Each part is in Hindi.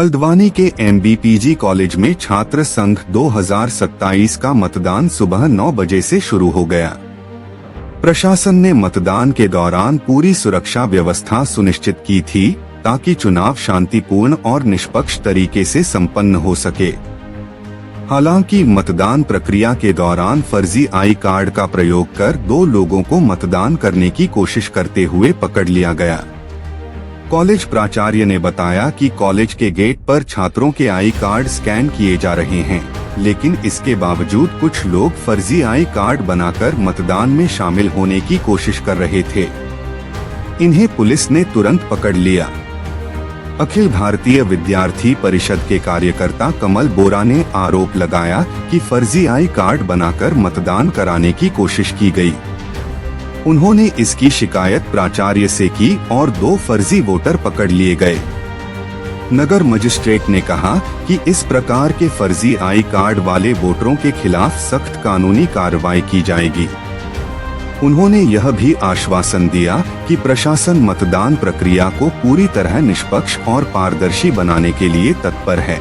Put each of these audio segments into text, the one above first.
हल्द्वानी के MBPG कॉलेज में छात्र संघ 2027 का मतदान सुबह 9 बजे से शुरू हो गया। प्रशासन ने मतदान के दौरान पूरी सुरक्षा व्यवस्था सुनिश्चित की थी ताकि चुनाव शांतिपूर्ण और निष्पक्ष तरीके से संपन्न हो सके। हालांकि मतदान प्रक्रिया के दौरान फर्जी आई कार्ड का प्रयोग कर 2 लोगों को मतदान करने की कोशिश करते हुए पकड़ लिया गया। कॉलेज प्राचार्य ने बताया कि कॉलेज के गेट पर छात्रों के आई कार्ड स्कैन किए जा रहे हैं, लेकिन इसके बावजूद कुछ लोग फर्जी आई कार्ड बनाकर मतदान में शामिल होने की कोशिश कर रहे थे। इन्हें पुलिस ने तुरंत पकड़ लिया। अखिल भारतीय विद्यार्थी परिषद के कार्यकर्ता कमल बोरा ने आरोप लगाया कि फर्जी आई कार्ड बनाकर मतदान कराने की कोशिश की गई। उन्होंने इसकी शिकायत प्राचार्य से की और 2 फर्जी वोटर पकड़ लिए गए। नगर मजिस्ट्रेट ने कहा कि इस प्रकार के फर्जी आई कार्ड वाले वोटरों के खिलाफ सख्त कानूनी कार्रवाई की जाएगी। उन्होंने यह भी आश्वासन दिया कि प्रशासन मतदान प्रक्रिया को पूरी तरह निष्पक्ष और पारदर्शी बनाने के लिए तत्पर है।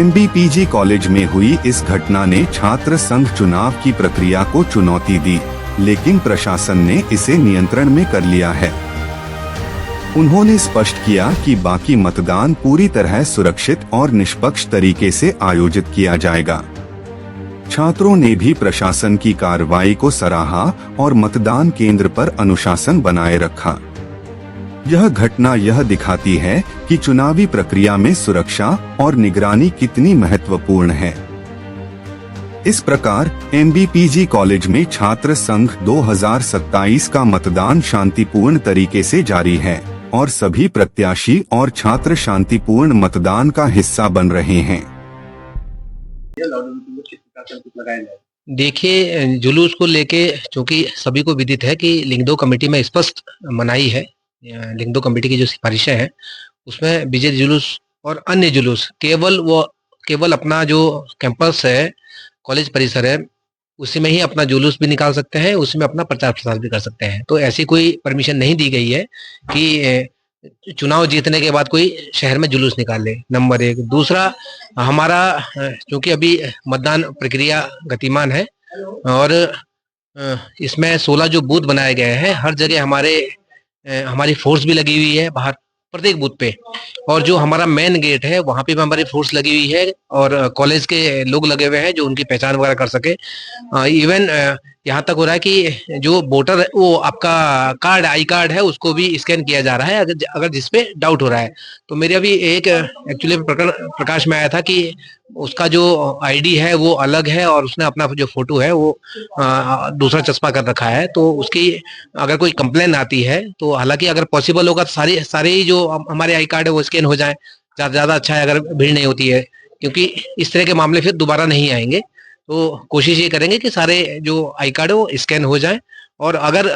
MBPG कॉलेज में हुई इस घटना ने छात्र संघ चुनाव की प्रक्रिया को चुनौती दी, लेकिन प्रशासन ने इसे नियंत्रण में कर लिया है। उन्होंने स्पष्ट किया कि बाकी मतदान पूरी तरह सुरक्षित और निष्पक्ष तरीके से आयोजित किया जाएगा। छात्रों ने भी प्रशासन की कार्रवाई को सराहा और मतदान केंद्र पर अनुशासन बनाए रखा। यह घटना यह दिखाती है कि चुनावी प्रक्रिया में सुरक्षा और निगरानी कितनी महत्वपूर्ण है। इस प्रकार MBPG कॉलेज में छात्र संघ 2027 का मतदान शांतिपूर्ण तरीके से जारी है और सभी प्रत्याशी और छात्र शांतिपूर्ण मतदान का हिस्सा बन रहे हैं। देखिए, जुलूस को लेके चूंकि सभी को विदित है कि लिंगदो कमेटी में स्पष्ट मनाही है। लिंगदो कमेटी की जो सिफारिशें हैं उसमें विजय जुलूस और अन्य जुलूस केवल अपना जो कैंपस है, कॉलेज परिसर है, उसी में ही अपना जुलूस भी निकाल सकते हैं, उसी में अपना प्रचार प्रसार भी कर सकते हैं। तो ऐसी कोई परमिशन नहीं दी गई है कि चुनाव जीतने के बाद कोई शहर में जुलूस निकाल ले, नंबर 1। दूसरा, हमारा क्योंकि अभी मतदान प्रक्रिया गतिमान है और इसमें 16 जो बूथ बनाए गए हैं, हर जगह हमारी फोर्स भी लगी हुई है बाहर प्रत्येक बूथ पे, और जो हमारा मेन गेट है वहां पे भी हमारी फोर्स लगी हुई है और कॉलेज के लोग लगे हुए हैं जो उनकी पहचान वगैरह कर सके। इवन यहाँ तक हो रहा है कि जो वोटर वो आपका कार्ड आई कार्ड है उसको भी स्कैन किया जा रहा है अगर जिसपे डाउट हो रहा है। तो मेरे अभी एक एक्चुअली प्रकाश में आया था कि उसका जो आईडी है वो अलग है और उसने अपना जो फोटो है वो दूसरा चस्पा कर रखा है। तो उसकी अगर कोई कंप्लेन आती है तो हालांकि अगर पॉसिबल होगा तो सारे ही जो हमारे आई कार्ड है वो स्कैन हो जाए, ज्यादा अच्छा है अगर भीड़ नहीं होती है, क्योंकि इस तरह के मामले फिर दोबारा नहीं आएंगे। तो कोशिश ये करेंगे कि सारे जो आई कार्ड है वो स्कैन हो जाए। और अगर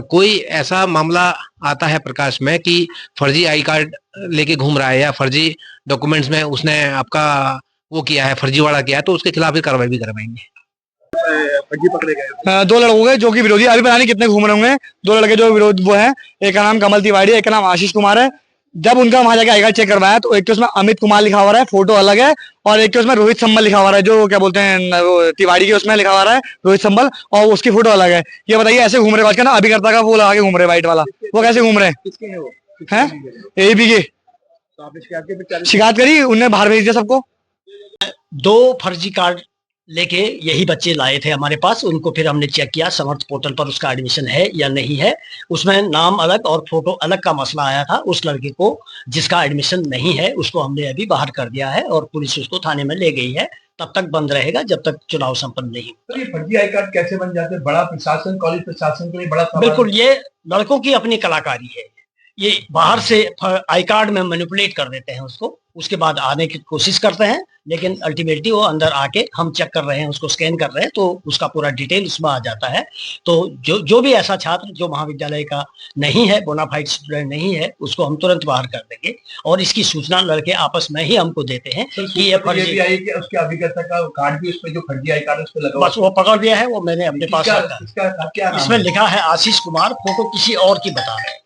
कोई ऐसा मामला आता है प्रकाश में कि फर्जी आई कार्ड लेके घूम रहा है या फर्जी डॉक्यूमेंट्स में उसने आपका वो किया है, फर्जीवाड़ा किया है, तो उसके खिलाफ भी कार्रवाई भी करवाएंगे। फर्जी पकड़े गए 2 लड़कों के जो कि विरोधी, अभी पता नहीं कितने घूम रहे होंगे। 2 लड़के जो विरोध वो हैं, एक का नाम कमल तिवारी है, एक का नाम आशीष कुमार है। जब उनका वहां जाके आई कार्ड चेक करवाया तो एक तो उसमें अमित कुमार लिखा हुआ है, फोटो अलग है, और एक तो उसमें रोहित संबल लिखा हुआ है, जो क्या बोलते हैं वो तिवारी के उसमें लिखा हुआ है रोहित संबल, और उसकी फोटो अलग है। ये बताइए ऐसे घूम रहे ना, अभिकर्ता का वो लगा के घूम रहे व्हाइट वाला, वो कैसे घूम रहे हैं? ABP के शिकायत करी, उन्हें बाहर भेज दिया सबको। 2 फर्जी कार्ड लेके यही बच्चे लाए थे हमारे पास। उनको फिर हमने चेक किया समर्थ पोर्टल पर उसका एडमिशन है या नहीं है। उसमें नाम अलग और फोटो अलग का मसला आया था। उस लड़के को जिसका एडमिशन नहीं है उसको हमने अभी बाहर कर दिया है और पुलिस उसको थाने में ले गई है। तब तक बंद रहेगा जब तक चुनाव संपन्न नहीं हो। ये फर्जी आई कार्ड कैसे बन जाते हैं? बड़ा प्रशासन, कॉलेज प्रशासन के लिए बड़ा सवाल। बिल्कुल, ये लड़कों की अपनी कलाकारी है। ये बाहर से आई कार्ड में मैनिपुलेट कर देते हैं उसको, उसके बाद आने की कोशिश करते हैं, लेकिन अल्टीमेटली वो अंदर आके हम चेक कर रहे हैं, उसको स्कैन कर रहे हैं, तो उसका पूरा डिटेल उसमें आ जाता है। तो जो भी ऐसा छात्र जो महाविद्यालय का नहीं है, बोनाफाइड स्टूडेंट नहीं है, उसको हम तुरंत बाहर कर देंगे। और इसकी सूचना लड़के आपस में ही हमको देते हैं कि ये फर्जी आई कि उसके अभिकर्ता का कार्ड भी उसमें जो फर्जी आई कार्ड उस पर लगा, बस वो पकड़ लिया है। वो मैंने अपने पास इसमें लिखा है आशीष कुमार, फोटो किसी और की बता रहे हैं।